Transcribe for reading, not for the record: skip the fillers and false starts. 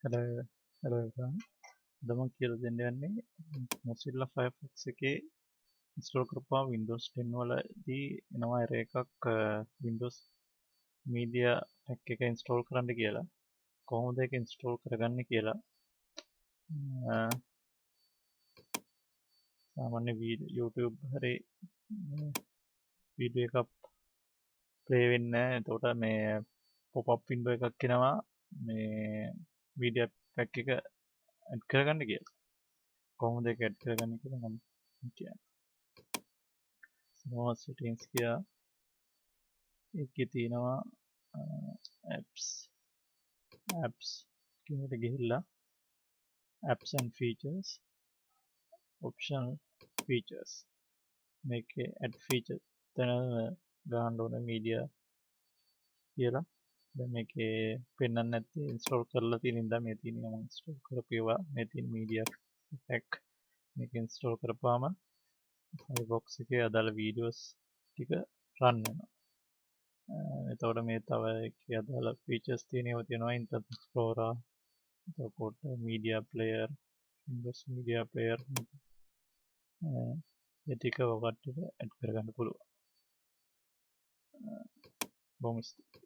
Hello, hello everyone. දම කියලා දෙන්න යන්නේ Mozilla Firefox එකේ install කරපුවා Windows 10 වලදී එනවා error එකක් Windows Media Pack එක install කරන්න කියලා. කොහොමද ඒක install කරගන්නේ කියලා. සාමාන්‍ය YouTube හරි වීඩියෝ එකක් play වෙන්නේ නැහැ. එතකොට මේ pop-up window එකක් එනවා මේ media pack එක add කරගන්න කියලා. කොහොමද ඒක add කරගන්නේ කියලා මම කියන්නේ. More settings කියලා එකේ තියෙනවා apps කියලාට ගිහිල්ලා apps and features optional features මේකේ add feature තන ගන්න ඕන media කියලා දැන් මේකේ පෙන්වන්න නැත්තේ install කරලා තියෙන ඉඳන් මේ තියෙන මම install කරපේවා මේ තියෙන media pack මේක install කරපුවාම Firefox එකේ අදාළ videos ටික run වෙනවා. එතකොට මේ තව එකේ අදාළ features තියෙනවා Internet Explorer එතකොට media player Windows media player ඒ ටික ඔකට add කරගන්න පුළුවන්. බොහොම ස්තුතියි.